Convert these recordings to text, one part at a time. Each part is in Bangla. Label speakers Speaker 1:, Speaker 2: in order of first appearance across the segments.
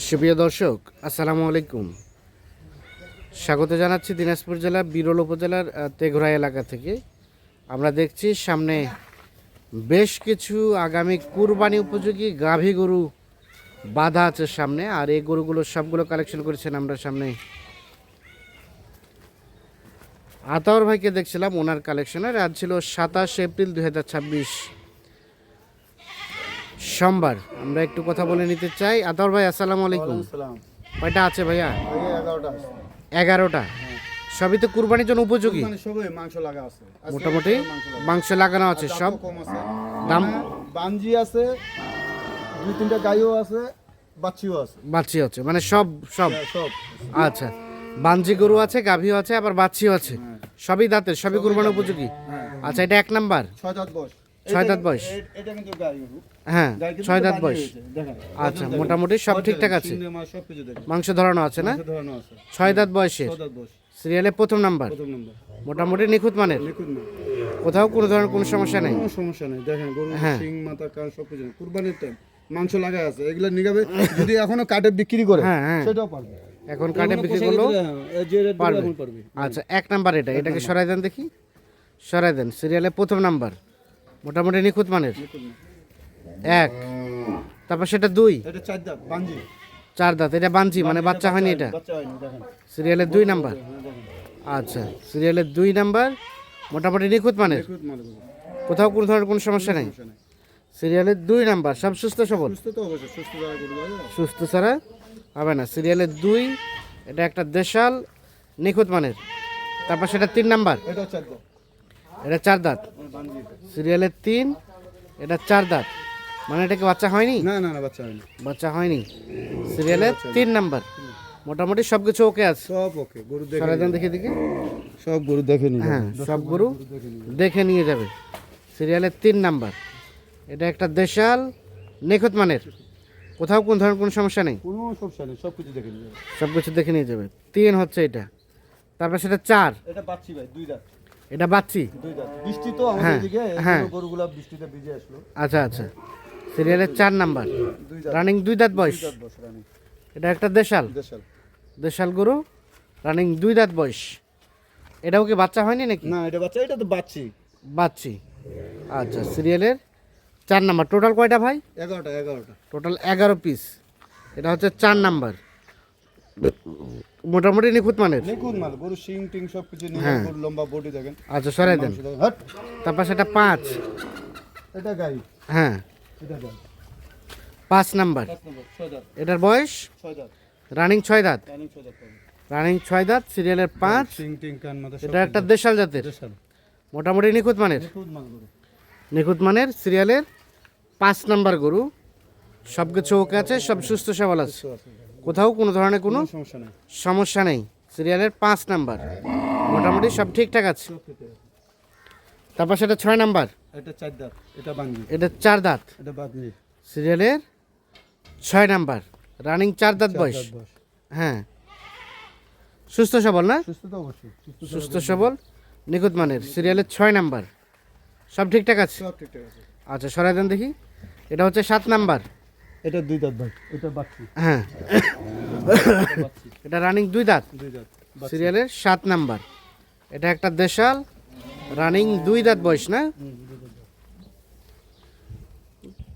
Speaker 1: সুপ্রিয় দর্শক, আসসালামু আলাইকুম। স্বাগত জানাচ্ছি দিনাজপুর জেলার বিরল উপজেলার তেঘরা এলাকা থেকে। আমরা দেখছি সামনে বেশ কিছু আগামী কুরবানি উপযোগী গাভী গরু বাঁধা আছে সামনে, আর এই গরুগুলো সবগুলো কালেকশন করেছেন আমরা সামনে আতাউর ভাইকে দেখছিলাম ওনার কালেকশনের। আজ ছিল 27 এপ্রিল 2026 সোমবার। আমরা একটু কথা বলে নিতে চাই। আতাউর ভাই, আসসালামু আলাইকুম। কয়টা আছে ভাইয়া? 11টা। সবই তো কুরবানির জন্য উপযোগী, মোটামুটি মাংস লাগানো আছে সব। দাম
Speaker 2: বাঞ্জি আছে, দুই তিনটা গাইও আছে,
Speaker 1: বাচ্চি আছে, মানে সব সব
Speaker 2: সব।
Speaker 1: আচ্ছা, বাঞ্জি গরু আছে, গাভীও আছে, আবার বাচ্চিও আছে, সবই দাঁতের, সবই কুরবানি উপযোগী। আচ্ছা, এটা 1 নাম্বার,
Speaker 2: 6 দাঁত বয়স।
Speaker 1: 6 দাঁত বয়স।
Speaker 2: এটা কিন্তু গাই গরু।
Speaker 1: হ্যাঁ,
Speaker 2: গাই কিন্তু
Speaker 1: 6 দাঁত
Speaker 2: বাঞ্জি
Speaker 1: বয়স।
Speaker 2: হয়েছে, দেখেন।
Speaker 1: আচ্ছা, মোটামুটি সব ঠিকঠাক আছে,
Speaker 2: সিংহে মাছ সবকিছু দেখেন।
Speaker 1: মাংস ধরানো আছে না?
Speaker 2: ধরানো আছে।
Speaker 1: 6 দাঁত বয়সের,
Speaker 2: 6 দাঁত বয়স।
Speaker 1: সিরিয়ালে প্রথম নাম্বার,
Speaker 2: প্রথম নম্বর।
Speaker 1: মোটামুটি নিখুঁত মানের,
Speaker 2: লিকুইড না।
Speaker 1: কোথাও কোনো ধরনের কোনো সমস্যা নেই।
Speaker 2: কোনো সমস্যা নেই, দেখেন গরু
Speaker 1: হ্যাঁ।
Speaker 2: সিং মাথা কান সবকিছু। কুরবানির টাইম মাংস লাগা আছে, এগুলা নিগাবে যদি এখনো কাটে বিক্রি করে
Speaker 1: হ্যাঁ, হ্যাঁ।
Speaker 2: সেটাও পারবে।
Speaker 1: এখন কাটে বিক্রি করলেও
Speaker 2: যে রেট
Speaker 1: পারবে।
Speaker 2: এখন পারবে।
Speaker 1: আচ্ছা, 1 নাম্বার এটা, এটাকে সরাই দেন দেখি, সরাই দেন। সিরিয়ালে প্রথম নাম্বার, মোটামুটি নিখুঁত মানের, 1। তারপর সেটা 2,
Speaker 2: এটা 4 দাঁত বাঞ্জি।
Speaker 1: 4 দাঁত, এটা বাঞ্জি মানে বাচ্চা হয়নি এটা।
Speaker 2: বাচ্চা হয়নি, দেখেন।
Speaker 1: সিরিয়ালের 2 নাম্বার।
Speaker 2: হ্যাঁ, দেখেন।
Speaker 1: আচ্ছা, সিরিয়ালের 2 নাম্বার, মোটামুটি নিখুঁত মানের,
Speaker 2: লিকুইড মাল গরু।
Speaker 1: কোথাও কোনো ধরনের কোনো সমস্যা নেই।
Speaker 2: সমস্যা নেই।
Speaker 1: সিরিয়ালের 2 নাম্বার, সব সুস্থ সবল,
Speaker 2: সুস্থ তো অবশ্যই, সুস্থ যারা গরু হয়।
Speaker 1: সুস্থ ছাড়া হবে না। সিরিয়ালের 2, এটা একটা দেশাল নিখুঁত মানের। তারপর সেটা 3 নাম্বার,
Speaker 2: এটা 4 দাঁত
Speaker 1: এটা 4 দাঁত।
Speaker 2: বাঞ্জি।
Speaker 1: সিরিয়ালের 3, এটা 4 দাঁত, মানে এটা কি বাচ্চা হয়নি?
Speaker 2: না না না, বাচ্চা হয়নি।
Speaker 1: বাচ্চা হয়নি। সিরিয়ালের 3 নাম্বার, মোটামুটি সব কিছু ওকে আছে।
Speaker 2: সব ওকে, গরু দেখে
Speaker 1: সরাই দেন দেখি দেখি।
Speaker 2: সব গরু দেখে নিবে।
Speaker 1: হ্যাঁ, সব গরু দেখে নিয়ে যাবে। সিরিয়ালের 3 নাম্বার, এটা একটা দেশাল নিখুঁত মানের, কোথাও কোন ধরনের কোনো সমস্যা নেই,
Speaker 2: কোনো সমস্যা নেই, সব কিছু দেখে নিবে।
Speaker 1: সব কিছু দেখে নিয়ে যাবে। 3 হচ্ছে এটা। তারপর সেটা 4,
Speaker 2: এটা বাচ্চি ভাই, 2 দাঁত।
Speaker 1: এটা বাচ্চি।
Speaker 2: 2 দাঁত। বৃষ্টি তো আমাদের
Speaker 1: হ্যাঁ,
Speaker 2: এদিকে,
Speaker 1: হ্যাঁ।
Speaker 2: গরুগুলা বৃষ্টিতে ভিজে আসলো।
Speaker 1: আচ্ছা আচ্ছা, সিরিয়ালের 4 নাম্বার,
Speaker 2: 2 দাঁত।
Speaker 1: রানিং 2 দাঁত বয়স।
Speaker 2: 2 দাঁত বয়স রানী।
Speaker 1: এটা একটা দেশাল,
Speaker 2: দেশাল।
Speaker 1: দেশাল গরু, রানিং 2 দাঁত বয়স। এটাও কি বাচ্চা হয়নি নাকি?
Speaker 2: না, এটা বাচ্চা, এটা তো বাচ্চি।
Speaker 1: বাচ্চি। আচ্ছা, সিরিয়ালের 4 নাম্বার। টোটাল কয়টা ভাই?
Speaker 2: 11টা।
Speaker 1: Total 11 piece. এটা হচ্ছে 4 নাম্বার, মোটামুটি নিখুঁত মানের।
Speaker 2: লিকুইড মাল, গরু সিং টিং সব কিছু নিয়ে,
Speaker 1: হ্যাঁ।
Speaker 2: গরু লম্বা বডি দেখেন।
Speaker 1: আচ্ছা, সরাই দেন।
Speaker 2: মাংস দেখেন। হট।
Speaker 1: তারপর সেটা 5,
Speaker 2: এটা গাই।
Speaker 1: হ্যাঁ,
Speaker 2: এটা গাই।
Speaker 1: 5 নাম্বার।
Speaker 2: 5 নম্বর, 6 দাঁত।
Speaker 1: এটার বয়স
Speaker 2: 6 দাঁত।
Speaker 1: রানিং 6 দাঁত,
Speaker 2: রানিং 6 দাঁত পাবে।
Speaker 1: রানিং 6 দাঁত। সিরিয়ালের 5,
Speaker 2: সিং টিং কান মাথা সব
Speaker 1: এটা একটা দেশাল জাতের,
Speaker 2: দেশাল।
Speaker 1: মোটামুটি নিখুঁত মানের,
Speaker 2: লিকুইড মাল গরু।
Speaker 1: নিখুঁত মানের। সিরিয়ালের 5 নাম্বার গরু, সব কিছু ওকে আছে, সব সুস্থ সবল আছে,
Speaker 2: তো আছে।
Speaker 1: কোথাও কোনো ধরনের কোনো
Speaker 2: কোনো সমস্যা নেই।
Speaker 1: সমস্যা নেই। সিরিয়ালের 5 নাম্বার, মোটামুটি সব ঠিকঠাক আছে।
Speaker 2: সব খেতে আছে।
Speaker 1: তারপর সেটা 6 নাম্বার,
Speaker 2: এটা 4 দাঁত, এটা বাঞ্জি।
Speaker 1: এটা 4 দাঁত।
Speaker 2: এটা বাঞ্জি।
Speaker 1: সিরিয়ালের 6 নাম্বার, রানিং 4 দাঁত
Speaker 2: 4
Speaker 1: বয়স।
Speaker 2: দাঁত বয়স।
Speaker 1: হ্যাঁ, সুস্থ সবল না?
Speaker 2: সুস্থ তো অবশ্যই,
Speaker 1: সুস্থ সবল, নিখুঁত মানের। সিরিয়ালের 6 নাম্বার, সব ঠিকঠাক আছে।
Speaker 2: সব ঠিকঠাক আছে।
Speaker 1: আচ্ছা, সরাই দেন দেখি। এটা হচ্ছে 7 নাম্বার,
Speaker 2: এটা 2 দাঁত ভাই, এটা বাচ্চি।
Speaker 1: হ্যাঁ,
Speaker 2: বাচ্চি।
Speaker 1: এটা রানিং 2 দাঁত।
Speaker 2: 2 দাঁত।
Speaker 1: সিরিয়ালের 7 নাম্বার, এটা একটা দেশাল, রানিং 2 দাঁত বয়স না?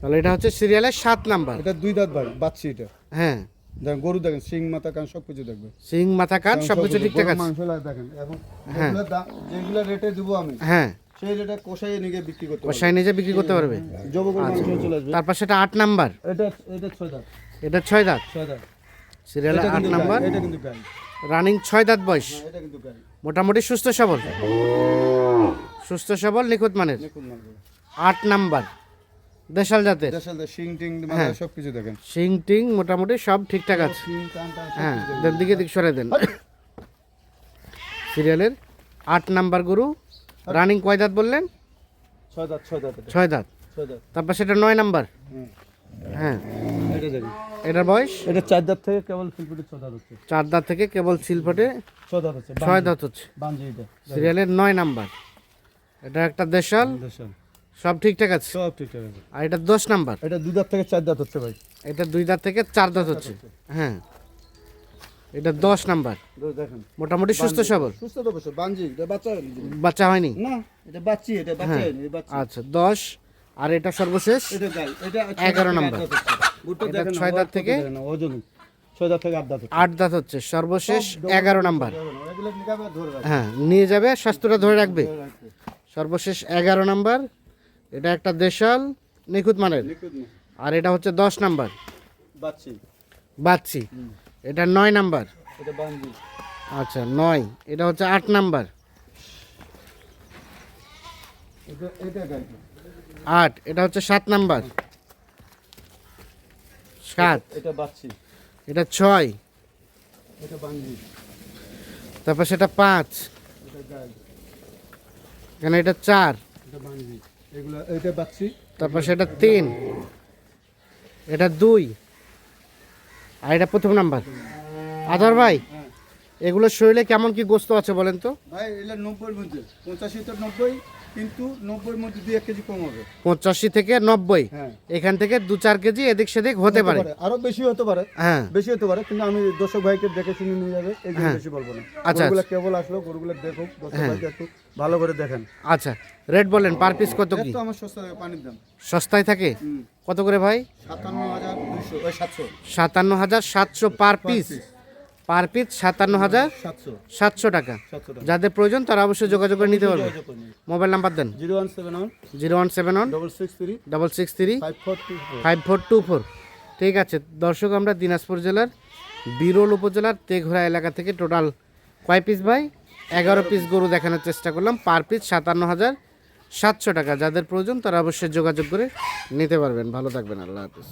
Speaker 1: তাহলে এটা হচ্ছে সিরিয়ালের 7 নাম্বার।
Speaker 2: এটা 2 দাঁত ভাই, বাচ্চি এটা।
Speaker 1: হ্যাঁ,
Speaker 2: দেখেন গরু দেখেন, সিং মাথা কান সব কিছু দেখবে।
Speaker 1: সিং মাথা কান সব কিছু ঠিকঠাক আছে।
Speaker 2: মাংস দেখেন এখন।
Speaker 1: হ্যাঁ।
Speaker 2: যেগুলো রেটে দিব আমি,
Speaker 1: হ্যাঁ,
Speaker 2: সেই রেটে কষাইয়ে নিয়ে বিক্রি করতে পারবো।
Speaker 1: কষাই নিজে বিক্রি করতে পারবে।
Speaker 2: জবগর মাংস চলে আসবে।
Speaker 1: তারপর সেটা 8 নাম্বার,
Speaker 2: এটা 6 দাঁত।
Speaker 1: এটা 6 দাঁত।
Speaker 2: 6 দাঁত।
Speaker 1: সিরিয়ালের
Speaker 2: এটা
Speaker 1: 8
Speaker 2: কিন্তু
Speaker 1: নাম্বার,
Speaker 2: গাই, এটা কিন্তু গাই।
Speaker 1: রানিং 6 দাঁত বয়স,
Speaker 2: হ্যাঁ, এটা কিন্তু গাই।
Speaker 1: মোটামুটি সুস্থ সবল, সুস্থ সবল, নিখুঁত মানের।
Speaker 2: দেখুন মাল গরু।
Speaker 1: 8 নাম্বার, দেশাল জাতের।
Speaker 2: দেশাল সিং টিং
Speaker 1: হ্যাঁ।
Speaker 2: সব কিছু দেখেন।
Speaker 1: সিং টিং মোটামুটি সব ঠিকঠাক আছে।
Speaker 2: সিং কান টান সব
Speaker 1: হ্যাঁ,
Speaker 2: কিছু দেখবেন।
Speaker 1: দেন দিকে দিক সরাই দেন। সিরিয়ালের 8 নাম্বার গরু, রানিং কয় দাঁত বললেন?
Speaker 2: 6 দাঁত, 6 দাঁত এটা।
Speaker 1: 6 দাঁত।
Speaker 2: 6 দাঁত।
Speaker 1: তারপর সেটা 9 নাম্বার,
Speaker 2: হুম।
Speaker 1: হ্যাঁ,
Speaker 2: এটা দেখুন।
Speaker 1: এটার বয়স
Speaker 2: এটা 4 দাঁত থেকে কেবল ফিলফিটে 6 দাঁত হচ্ছে।
Speaker 1: 4 দাঁত থেকে কেবল সিলফটে
Speaker 2: 6 দাঁত হচ্ছে।
Speaker 1: 6 দাঁত হচ্ছে।
Speaker 2: বাঞ্জি এটা।
Speaker 1: সিরিয়ালের 9 নাম্বার, এটা একটা দেশাল,
Speaker 2: দেশাল।
Speaker 1: সব ঠিকঠাক আছে।
Speaker 2: সব ঠিকঠাক আছে।
Speaker 1: আর এটা 10 নাম্বার,
Speaker 2: এটা 2 দাঁত থেকে 4 দাঁত হচ্ছে ভাই।
Speaker 1: এটা 2 দাঁত থেকে 4 দাঁত হচ্ছে। হ্যাঁ, এটা 10 নাম্বার,
Speaker 2: দেখেন
Speaker 1: মোটামুটি সুস্থ সবল।
Speaker 2: সুস্থ তো বসে বানজি, এটা বাচ্চা হয়নি
Speaker 1: বাচ্চা হয়নি
Speaker 2: না, এটা বাচ্চি, এটা বাচ্চা হয়নি, এই বাচ্চা।
Speaker 1: আচ্ছা 10। আর এটা সর্বশেষ
Speaker 2: এটা গাই, এটা
Speaker 1: 11 নাম্বার।
Speaker 2: গুড়টা
Speaker 1: এটা
Speaker 2: দেখেন
Speaker 1: 6 দাঁত থেকে
Speaker 2: ওজন 6 দাঁত থেকে 8 দাঁত হচ্ছে।
Speaker 1: 8 দাঁত হচ্ছে, সর্বশেষ 11 নাম্বার।
Speaker 2: এগুলো নিকাবে ধরে রাখবে।
Speaker 1: হ্যাঁ, নিয়ে যাবে, স্বাস্থ্যটা ধরে রাখবে। সর্বশেষ 11 নাম্বার। এটা একটা দেশাল নিখুঁত মানের।
Speaker 2: নিখুঁত না,
Speaker 1: আর এটা হচ্ছে 10 নাম্বার
Speaker 2: বাচ্চি।
Speaker 1: বাচ্চি। এটা 9 নাম্বার।
Speaker 2: এটা বানজি।
Speaker 1: আচ্ছা 9। এটা হচ্ছে 8 নাম্বার।
Speaker 2: এটা গাই।
Speaker 1: 8। এটা হচ্ছে 7 নাম্বার। 7।
Speaker 2: এটা বাচ্চি।
Speaker 1: এটা 6।
Speaker 2: এটা বানজি।
Speaker 1: তারপর সেটা 5।
Speaker 2: এটা গাই।
Speaker 1: এখানে এটা 4।
Speaker 2: এটা বানজি। এগুলো এটা বাচ্চি।
Speaker 1: তারপর সেটা 3। এটা 2। আর এটা প্রথম নাম্বার। আদর ভাই, এগুলো শরীরে কেমন কি গোস্ত আছে বলেন তো?
Speaker 2: ভাই এটা 90 এর মধ্যে, 85 তো 90, কিন্তু 90 এর মধ্যে 2-1 কেজি কম হবে।
Speaker 1: 85 থেকে 90।
Speaker 2: হ্যাঁ,
Speaker 1: এখান থেকে 2-4 কেজি এদিক সেদিক হতে পারে।
Speaker 2: আরো বেশি হতে পারে।
Speaker 1: হ্যাঁ,
Speaker 2: বেশি হতে পারে, কিন্তু আমি দর্শক ভাইকে দেখে শুনে নিয়ে যাবে, এই জন্য বেশি বলবো না।
Speaker 1: আচ্ছা,
Speaker 2: গরুগুলো কেবল আসলো, গরুগুলো দেখুক, দর্শক ভাইকে একটু ভালো করে দেখেন।
Speaker 1: আচ্ছা রেট বলেন, পার পিস কত কি?
Speaker 2: এর তো আমার সস্তা থাকে পানির দাম।
Speaker 1: সস্তায় থাকে কত করে ভাই?
Speaker 2: 57,200, ওই 700।
Speaker 1: 57,700 পার পিস। পার পিস 57,700
Speaker 2: 700
Speaker 1: টাকা।
Speaker 2: 700 টাকা।
Speaker 1: যাদের প্রয়োজন তারা অবশ্যই যোগাযোগ করে নিতে পারবে। মোবাইল নাম্বার দেন।
Speaker 2: 0171
Speaker 1: 0171
Speaker 2: 663
Speaker 1: 663
Speaker 2: 5424।
Speaker 1: 5424। ঠিক আছে দর্শক, আমরা দিনাজপুর জেলার বিরল উপজেলার তেঘরা এলাকা থেকে টোটাল কয় পিস ভাই? 11 পিস গরু দেখানোর চেষ্টা করলাম। পার পিস 57,700 টাকা। যাদের প্রয়োজন তারা অবশ্যই যোগাযোগ করে নিতে পারবেন। ভালো থাকবেন, আল্লাহ হাফিজ।